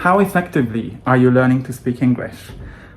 How effectively are you learning to speak English?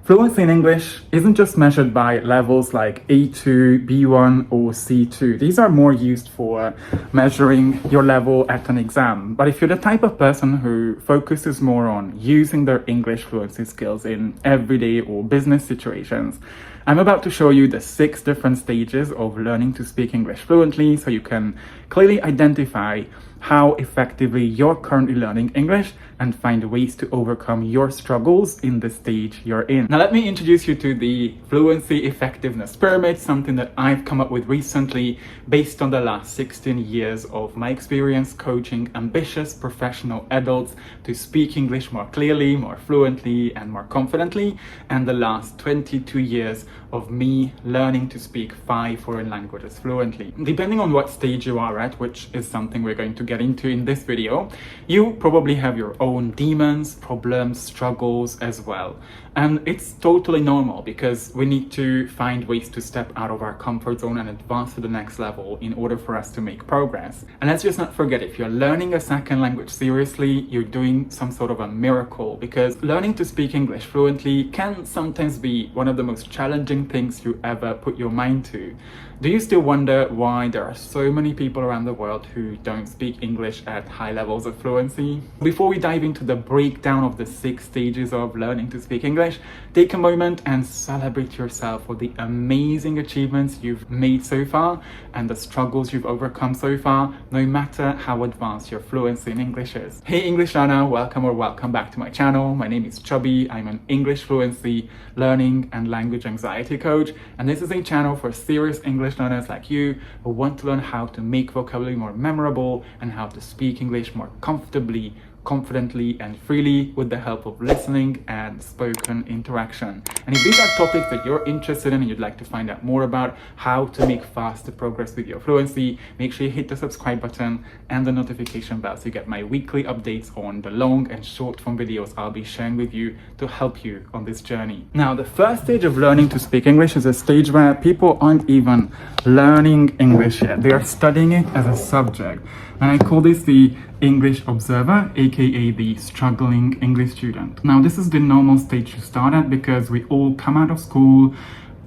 Fluency in English isn't just measured by levels like A2, B1 or C2. These are more used for measuring your level at an exam. But if you're the type of person who focuses more on using their English fluency skills in everyday or business situations, I'm about to show you the 6 different stages of learning to speak English fluently so you can clearly identify how effectively you're currently learning English and find ways to overcome your struggles in the stage you're in. Now let me introduce you to the Fluency Effectiveness Pyramid, something that I've come up with recently based on the last 16 years of my experience coaching ambitious professional adults to speak English more clearly, more fluently and more confidently, and the last 22 years of me learning to speak 5 foreign languages fluently. Depending on what stage you are at, which is something we're going to get into in this video, you probably have your own demons, problems, struggles as well. And it's totally normal because we need to find ways to step out of our comfort zone and advance to the next level in order for us to make progress. And let's just not forget, if you're learning a second language seriously, you're doing some sort of a miracle, because learning to speak English fluently can sometimes be one of the most challenging things you ever put your mind to. Do you still wonder why there are so many people around the world who don't speak English at high levels of fluency? Before we dive into the breakdown of the 6 stages of learning to speak English, take a moment and celebrate yourself for the amazing achievements you've made so far and the struggles you've overcome so far, no matter how advanced your fluency in English is. Hey English learner, welcome back to my channel. My name is Chubby. I'm an English fluency, learning and language anxiety coach, and this is a channel for serious English learners like you who want to learn how to make vocabulary more memorable and how to speak English more comfortably, confidently and freely with the help of listening and spoken interaction. And if these are topics that you're interested in and you'd like to find out more about how to make faster progress with your fluency, make sure you hit the subscribe button and the notification bell so you get my weekly updates on the long and short form videos I'll be sharing with you to help you on this journey. Now, the first stage of learning to speak English is a stage where people aren't even learning English yet. They are studying it as a subject. And I call this the English observer, aka the struggling English student. Now, this is the normal stage to start at because we all come out of school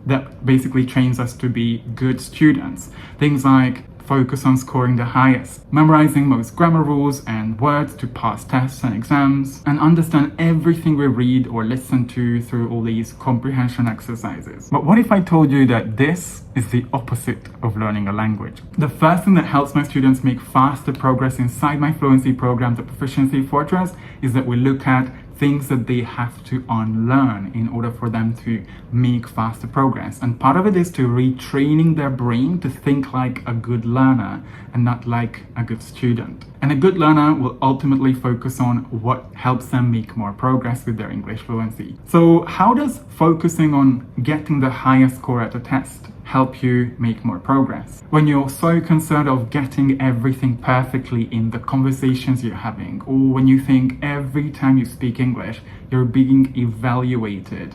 that basically trains us to be good students. Things like focus on scoring the highest, memorizing most grammar rules and words to pass tests and exams, and understand everything we read or listen to through all these comprehension exercises. But what if I told you that this is the opposite of learning a language? The first thing that helps my students make faster progress inside my fluency program, the Proficiency Fortress, is that we look at things that they have to unlearn in order for them to make faster progress. And part of it is to retraining their brain to think like a good learner and not like a good student. And a good learner will ultimately focus on what helps them make more progress with their English fluency. So how does focusing on getting the highest score at a test help you make more progress? When you're so concerned of getting everything perfectly in the conversations you're having, or when you think every time you speak English, you're being evaluated,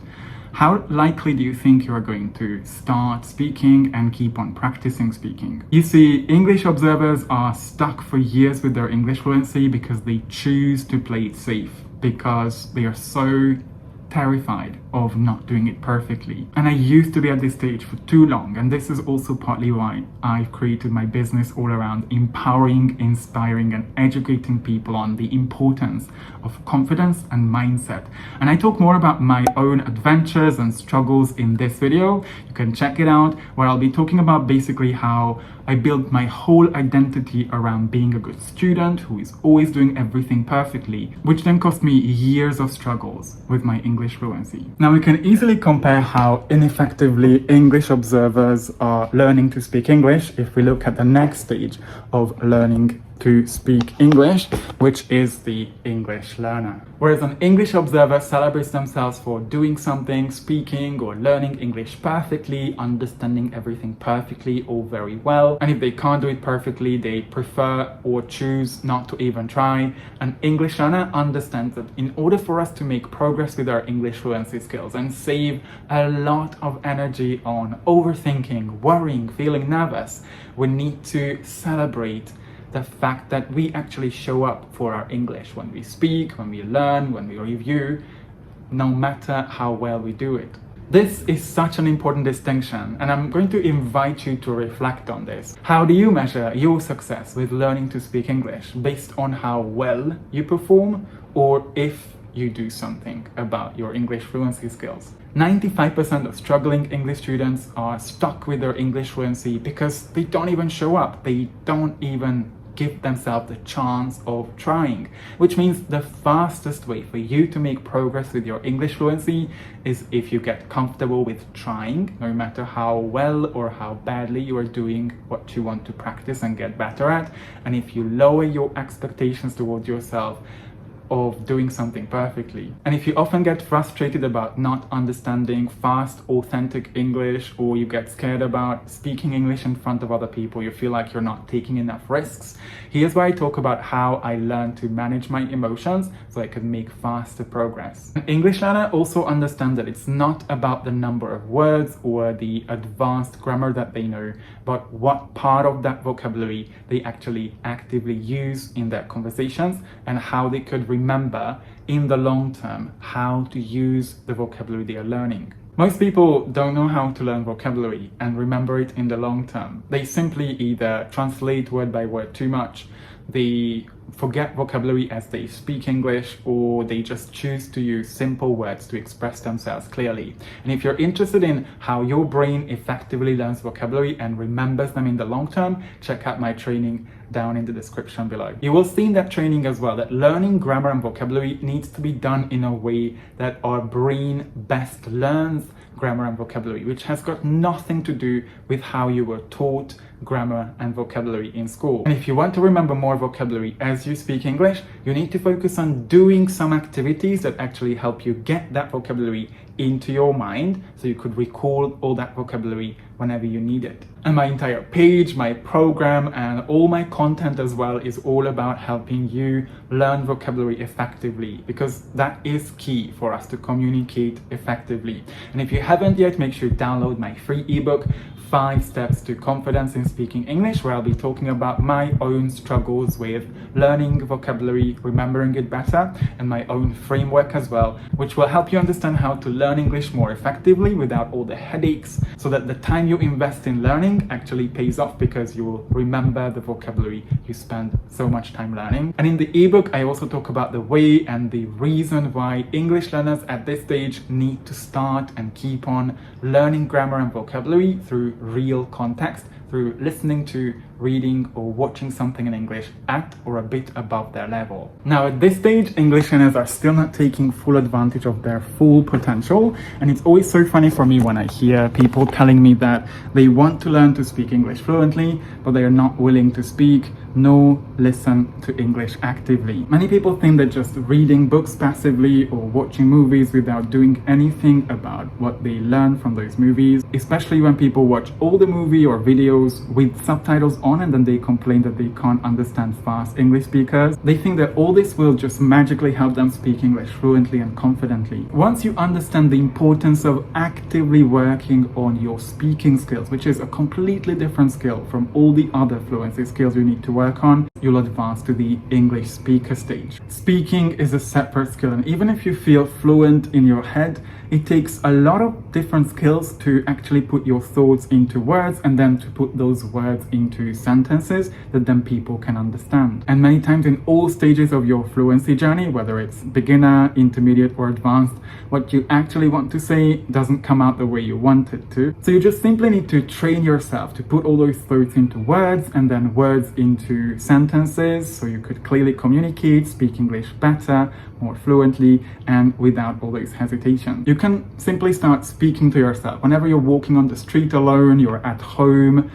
how likely do you think you're going to start speaking and keep on practicing speaking? You see, English observers are stuck for years with their English fluency because they choose to play it safe, because they are so terrified of not doing it perfectly. And I used to be at this stage for too long, and this is also partly why I've created my business all around empowering, inspiring and educating people on the importance of confidence and mindset. And I talk more about my own adventures and struggles in this video. You can check it out, where I'll be talking about basically how I built my whole identity around being a good student who is always doing everything perfectly, which then cost me years of struggles with my English fluency. Now, we can easily compare how ineffectively English observers are learning to speak English if we look at the next stage of learning to speak English, which is the English learner. Whereas an English observer celebrates themselves for doing something, speaking or learning English perfectly, understanding everything perfectly or very well. And if they can't do it perfectly, they prefer or choose not to even try. An English learner understands that in order for us to make progress with our English fluency skills and save a lot of energy on overthinking, worrying, feeling nervous, we need to celebrate the fact that we actually show up for our English when we speak, when we learn, when we review, no matter how well we do it. This is such an important distinction, and I'm going to invite you to reflect on this. How do you measure your success with learning to speak English? Based on how well you perform, or if you do something about your English fluency skills? 95% of struggling English students are stuck with their English fluency because they don't even show up. They don't even give themselves the chance of trying, which means the fastest way for you to make progress with your English fluency is if you get comfortable with trying, no matter how well or how badly you are doing what you want to practice and get better at, and if you lower your expectations towards yourself of doing something perfectly. And if you often get frustrated about not understanding fast, authentic English, or you get scared about speaking English in front of other people, you feel like you're not taking enough risks, here's where I talk about how I learned to manage my emotions so I could make faster progress. An English learner also understands that it's not about the number of words or the advanced grammar that they know, but what part of that vocabulary they actually actively use in their conversations and how they could remember in the long term how to use the vocabulary they are learning. Most people don't know how to learn vocabulary and remember it in the long term. They simply either translate word by word too much, they forget vocabulary as they speak English, or they just choose to use simple words to express themselves clearly. And if you're interested in how your brain effectively learns vocabulary and remembers them in the long term, check out my training down in the description below. You will see in that training as well that learning grammar and vocabulary needs to be done in a way that our brain best learns grammar and vocabulary, which has got nothing to do with how you were taught grammar and vocabulary in school. And if you want to remember more vocabulary as you speak English, you need to focus on doing some activities that actually help you get that vocabulary into your mind so you could recall all that vocabulary whenever you need it. And my entire page, my program, and all my content as well is all about helping you learn vocabulary effectively, because that is key for us to communicate effectively. And if you haven't yet, make sure you download my free ebook, 5 Steps to Confidence in Speaking English, where I'll be talking about my own struggles with learning vocabulary, remembering it better, and my own framework as well, which will help you understand how to learn English more effectively without all the headaches, so that the time you invest in learning actually pays off because you will remember the vocabulary you spend so much time learning. And in the ebook, I also talk about the way and the reason why English learners at this stage need to start and keep on learning grammar and vocabulary through real context, through listening to, reading, or watching something in English at or a bit above their level. Now, at this stage, English learners are still not taking full advantage of their full potential, and it's always so funny for me when I hear people telling me that they want to learn to speak English fluently, but they are not willing to speak nor listen to English actively. Many people think that just reading books passively or watching movies without doing anything about what they learn from those movies, especially when people watch all the movie or videos with subtitles on and then they complain that they can't understand fast English speakers. They think that all this will just magically help them speak English fluently and confidently. Once you understand the importance of actively working on your speaking skills, which is a completely different skill from all the other fluency skills you need to work on, you'll advance to the English speaker stage. Speaking is a separate skill, and even if you feel fluent in your head, it takes a lot of different skills to actually put your thoughts into words and then to put those words into sentences that then people can understand. And many times in all stages of your fluency journey, whether it's beginner, intermediate, or advanced, what you actually want to say doesn't come out the way you want it to. So you just simply need to train yourself to put all those thoughts into words and then words into sentences so you could clearly communicate, speak English better, more fluently, and without all those hesitations. You can simply start speaking to yourself. Whenever you're walking on the street alone, you're at home,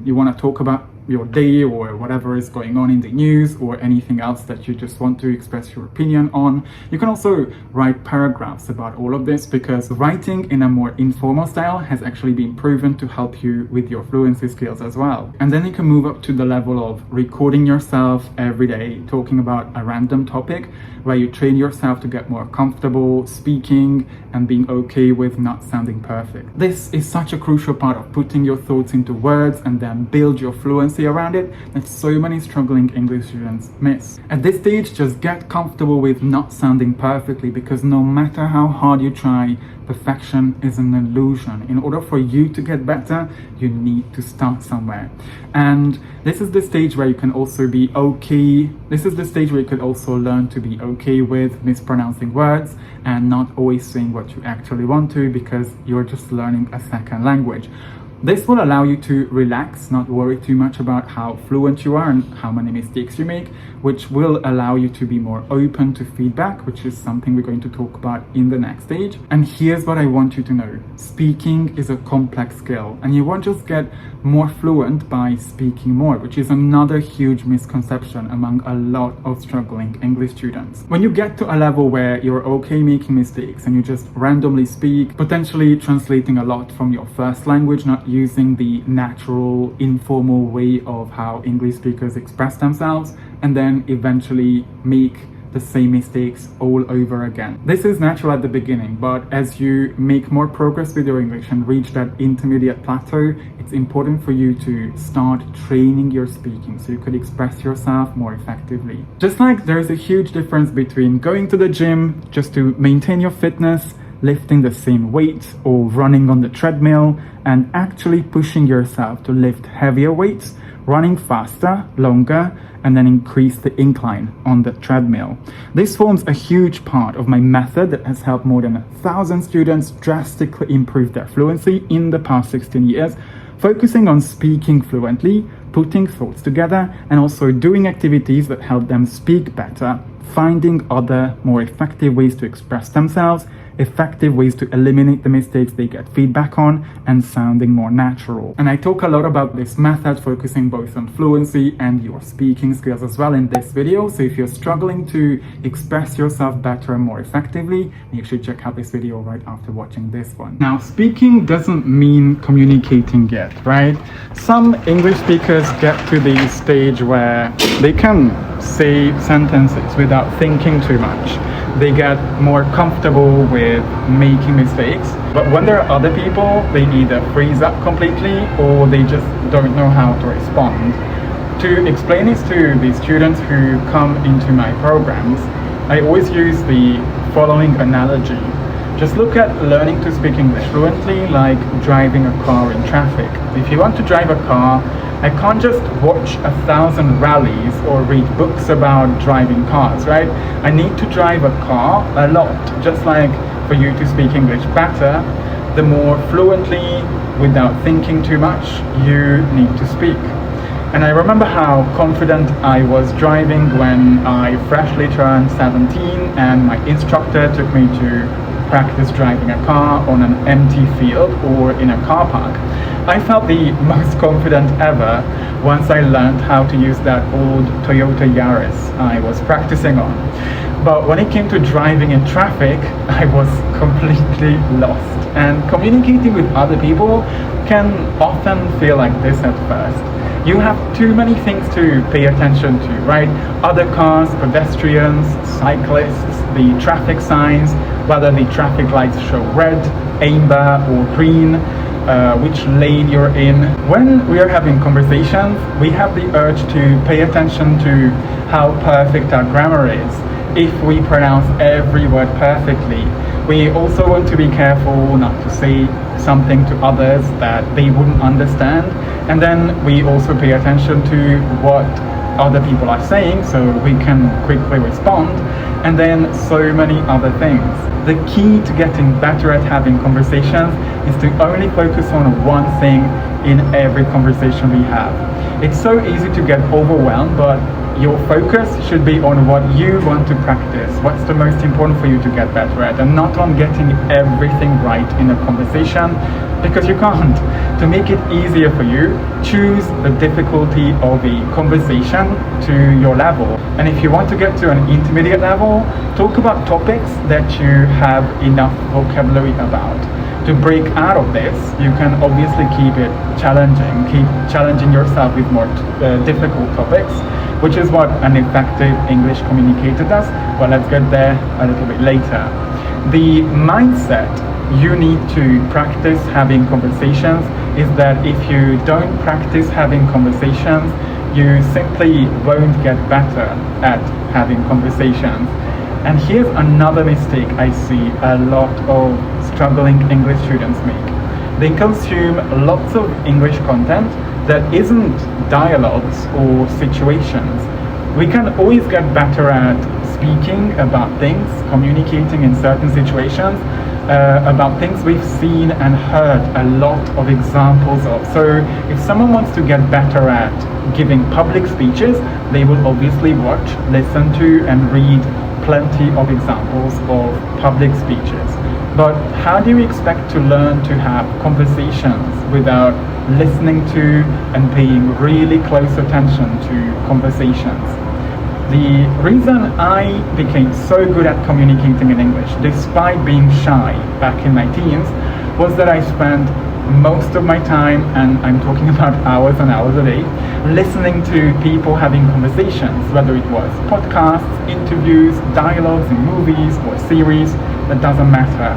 you want to talk about your day or whatever is going on in the news or anything else that you just want to express your opinion on. You can also write paragraphs about all of this, because writing in a more informal style has actually been proven to help you with your fluency skills as well. And then you can move up to the level of recording yourself every day, talking about a random topic, where you train yourself to get more comfortable speaking and being okay with not sounding perfect. This is such a crucial part of putting your thoughts into words and then build your fluency fluency around it that so many struggling English students miss. At this stage, just get comfortable with not sounding perfectly, because no matter how hard you try, perfection is an illusion. In order for you to get better, you need to start somewhere. And this is the stage where you can also be okay. This is the stage where you could also learn to be okay with mispronouncing words and not always saying what you actually want to, because you're just learning a second language. This will allow you to relax, not worry too much about how fluent you are and how many mistakes you make, which will allow you to be more open to feedback, which is something we're going to talk about in the next stage. And here's what I want you to know. Speaking is a complex skill, and you won't just get more fluent by speaking more, which is another huge misconception among a lot of struggling English students. When you get to a level where you're okay making mistakes and you just randomly speak, potentially translating a lot from your first language, not using the natural, informal way of how English speakers express themselves, and then eventually make the same mistakes all over again. This is natural at the beginning, but as you make more progress with your English and reach that intermediate plateau, it's important for you to start training your speaking so you could express yourself more effectively. Just like there's a huge difference between going to the gym just to maintain your fitness, lifting the same weight, or running on the treadmill, and actually pushing yourself to lift heavier weights, running faster, longer, and then increase the incline on the treadmill. This forms a huge part of my method that has helped more than 1,000 students drastically improve their fluency in the past 16 years, focusing on speaking fluently, putting thoughts together, and also doing activities that help them speak better, finding other, more effective ways to express themselves, effective ways to eliminate the mistakes they get feedback on, and sounding more natural. And I talk a lot about this method, focusing both on fluency and your speaking skills as well in this video. So if you're struggling to express yourself better and more effectively, make sure you check out this video right after watching this one. Now, speaking doesn't mean communicating yet, right? Some English speakers get to the stage where they can say sentences without thinking too much. They get more comfortable with making mistakes. But when there are other people, they either freeze up completely or they just don't know how to respond. To explain this to the students who come into my programs, I always use the following analogy. Just look at learning to speak English fluently like driving a car in traffic. If you want to drive a car, I can't just watch 1,000 rallies or read books about driving cars, right? I need to drive a car a lot, just like for you to speak English better, the more fluently, without thinking too much, you need to speak. And I remember how confident I was driving when I freshly turned 17 and my instructor took me to practice driving a car on an empty field or in a car park. I felt the most confident ever once I learned how to use that old Toyota Yaris I was practicing on. But when it came to driving in traffic, I was completely lost. And communicating with other people can often feel like this at first. You have too many things to pay attention to, right? Other cars, pedestrians, cyclists, the traffic signs, whether the traffic lights show red, amber, or green, which lane you're in. When we are having conversations, we have the urge to pay attention to how perfect our grammar is. If we pronounce every word perfectly, we also want to be careful not to say something to others that they wouldn't understand. And then we also pay attention to what other people are saying so we can quickly respond. And then so many other things. The key to getting better at having conversations is to only focus on one thing in every conversation we have. It's so easy to get overwhelmed, but your focus should be on what you want to practice, what's the most important for you to get better at, and not on getting everything right in a conversation, because you can't. To make it easier for you, choose the difficulty of a conversation to your level. And if you want to get to an intermediate level, talk about topics that you have enough vocabulary about. To break out of this, you can obviously keep it challenging, keep challenging yourself with more difficult topics, which is what an effective English communicator does. Well, let's get there a little bit later. The mindset you need to practice having conversations is that if you don't practice having conversations, you simply won't get better at having conversations. And here's another mistake I see a lot of struggling English students make. They consume lots of English content that isn't dialogues or situations. We can always get better at speaking about things, communicating in certain situations, about things we've seen and heard a lot of examples of. So if someone wants to get better at giving public speeches, they will obviously watch, listen to, and read plenty of examples of public speeches. But how do you expect to learn to have conversations without listening to and paying really close attention to conversations? The reason I became so good at communicating in English, despite being shy back in my teens, was that I spent most of my time, and I'm talking about hours and hours a day, listening to people having conversations, whether it was podcasts, interviews, dialogues in movies or series, that doesn't matter.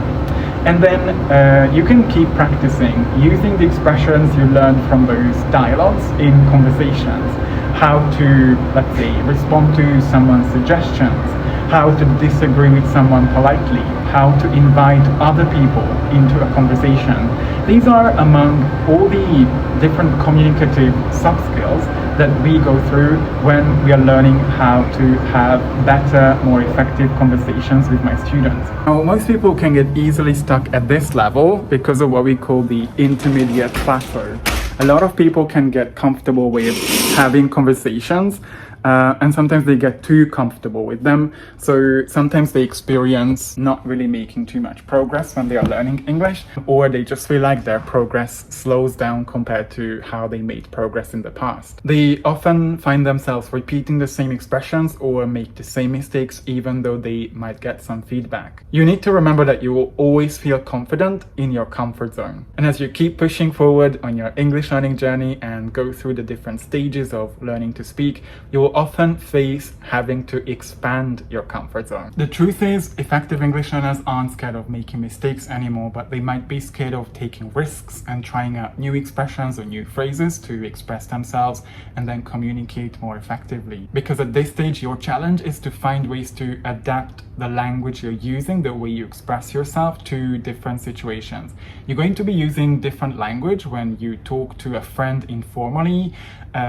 And then you can keep practicing using the expressions you learned from those dialogues in conversations. How to, let's say, respond to someone's suggestions, how to disagree with someone politely, how to invite other people into a conversation. These are among all the different communicative soft skills that we go through when we are learning how to have better, more effective conversations with my students. Now, most people can get easily stuck at this level because of what we call the intermediate plateau. A lot of people can get comfortable with having conversations, and sometimes they get too comfortable with them. So sometimes they experience not really making too much progress when they are learning English, or they just feel like their progress slows down compared to how they made progress in the past. They often find themselves repeating the same expressions or make the same mistakes even though they might get some feedback. You need to remember that you will always feel confident in your comfort zone. And as you keep pushing forward on your English learning journey and go through the different stages of learning to speak, you will often face having to expand your comfort zone. The truth is, effective English learners aren't scared of making mistakes anymore, but they might be scared of taking risks and trying out new expressions or new phrases to express themselves and then communicate more effectively. Because at this stage, your challenge is to find ways to adapt the language you're using, the way you express yourself, to different situations. You're going to be using different language when you talk to a friend informally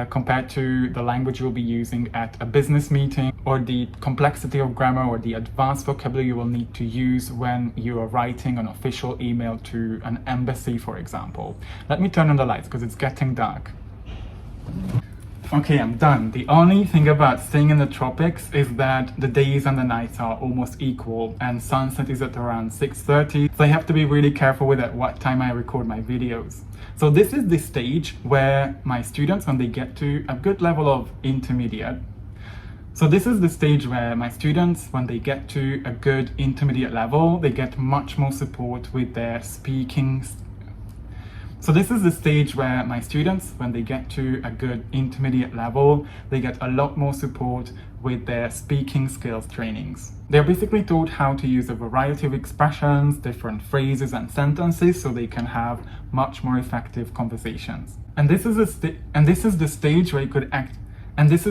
compared to the language you'll be using at a business meeting, or the complexity of grammar or the advanced vocabulary you will need to use when you are writing an official email to an embassy, for example. Let me turn on the lights because it's getting dark. Okay, I'm done. The only thing about staying in the tropics is that the days and the nights are almost equal, and sunset is at around 6:30, so I have to be really careful with at what time I record my videos. So this is the stage where my students, when they get to a good level of intermediate, So this is the stage where my students, when they get to a good intermediate level, they get much more support with their speaking. So this is the stage where my students, when they get to a good intermediate level, they get a lot more support with their speaking skills trainings. They're basically taught how to use a variety of expressions, different phrases and sentences, so they can have much more effective conversations. And this is the stage where you could act. And this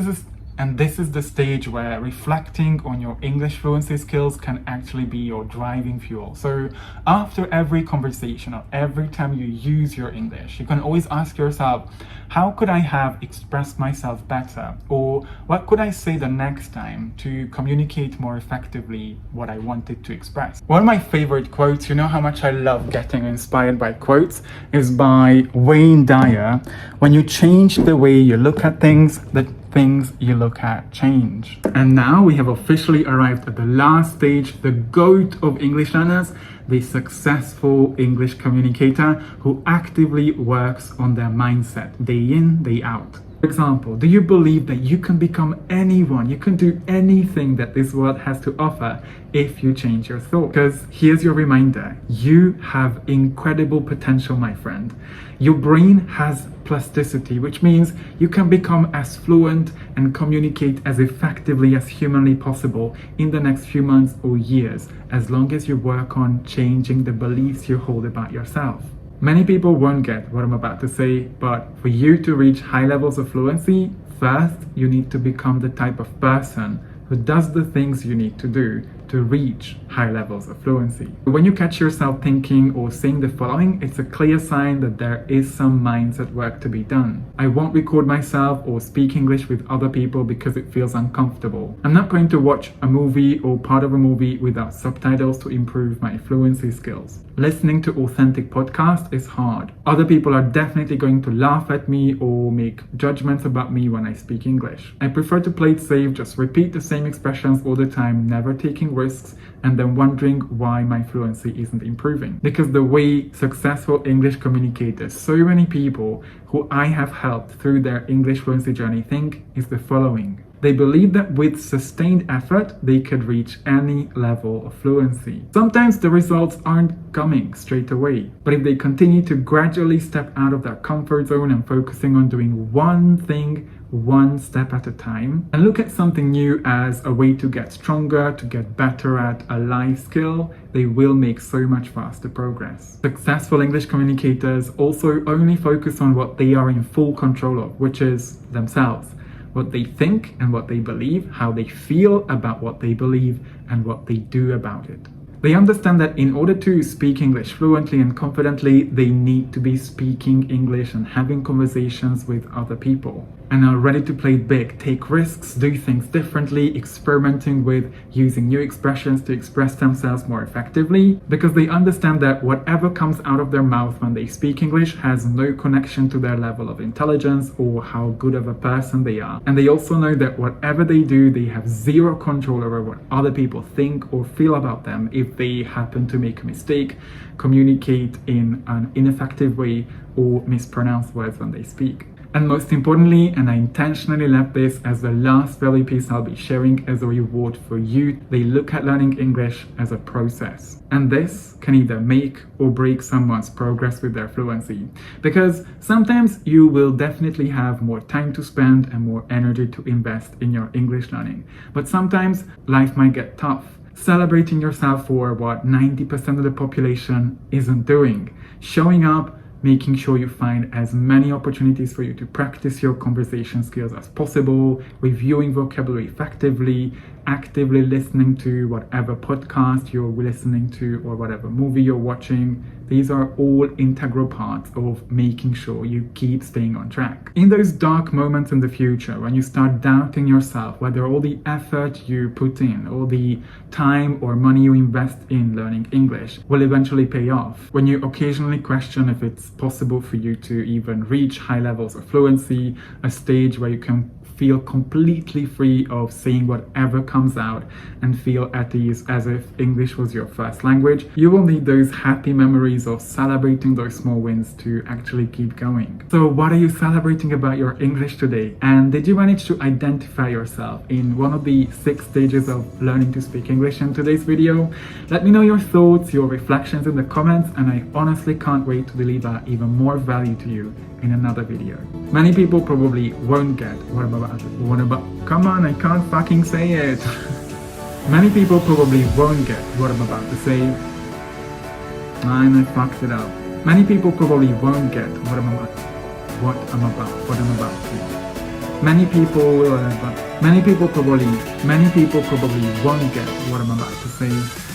is the stage where reflecting on your English fluency skills can actually be your driving fuel. So after every conversation or every time you use your English, you can always ask yourself, how could I have expressed myself better? Or what could I say the next time to communicate more effectively what I wanted to express? One of my favorite quotes, you know how much I love getting inspired by quotes, is by Wayne Dyer. When you change the way you look at things, the things you look at change. And now we have officially arrived at the last stage, the GOAT of English learners, the successful English communicator who actively works on their mindset day in, day out. For example, do you believe that you can become anyone, you can do anything that this world has to offer if you change your thought? Because here's your reminder, you have incredible potential, my friend. Your brain has plasticity, which means you can become as fluent and communicate as effectively as humanly possible in the next few months or years, as long as you work on changing the beliefs you hold about yourself. Many people won't get what I'm about to say, but for you to reach high levels of fluency, first you need to become the type of person who does the things you need to do to reach high levels of fluency. When you catch yourself thinking or saying the following, it's a clear sign that there is some mindset work to be done. I won't record myself or speak English with other people because it feels uncomfortable. I'm not going to watch a movie or part of a movie without subtitles to improve my fluency skills. Listening to authentic podcasts is hard. Other people are definitely going to laugh at me or make judgments about me when I speak English. I prefer to play it safe, just repeat the same expressions all the time, never taking risks, and then wondering why my fluency isn't improving. Because the way successful English communicators, so many people who I have helped through their English fluency journey think is the following. They believe that with sustained effort, they could reach any level of fluency. Sometimes the results aren't coming straight away, but if they continue to gradually step out of their comfort zone and focusing on doing one thing, one step at a time, and look at something new as a way to get stronger, to get better at a life skill, they will make so much faster progress. Successful English communicators also only focus on what they are in full control of, which is themselves. What they think and what they believe, how they feel about what they believe, and what they do about it. They understand that in order to speak English fluently and confidently, they need to be speaking English and having conversations with other people. And are ready to play big, take risks, do things differently, experimenting with using new expressions to express themselves more effectively, because they understand that whatever comes out of their mouth when they speak English has no connection to their level of intelligence or how good of a person they are. And they also know that whatever they do, they have zero control over what other people think or feel about them if they happen to make a mistake, communicate in an ineffective way, or mispronounce words when they speak. And most importantly, and I intentionally left this as the last value piece I'll be sharing as a reward for you, they look at learning English as a process. And this can either make or break someone's progress with their fluency. Because sometimes you will definitely have more time to spend and more energy to invest in your English learning. But sometimes life might get tough. Celebrating yourself for what 90% of the population isn't doing. Showing up, making sure you find as many opportunities for you to practice your conversation skills as possible, reviewing vocabulary effectively, actively listening to whatever podcast you're listening to or whatever movie you're watching. These are all integral parts of making sure you keep staying on track. In those dark moments in the future, when you start doubting yourself, whether all the effort you put in, all the time or money you invest in learning English will eventually pay off, when you occasionally question if it's possible for you to even reach high levels of fluency, a stage where you can feel completely free of saying whatever comes out and feel at ease as if English was your first language, you will need those happy memories of celebrating those small wins to actually keep going. So what are you celebrating about your English today? And did you manage to identify yourself in one of the 6 stages of learning to speak English in today's video? Let me know your thoughts, your reflections in the comments, and I honestly can't wait to deliver even more value to you in another video. Many people probably won't get what about come on, I can't fucking say it. Many people probably won't get what I'm about to say. And I fucked it up. Many people probably won't get what I'm about to. Many people probably won't get what I'm about to say.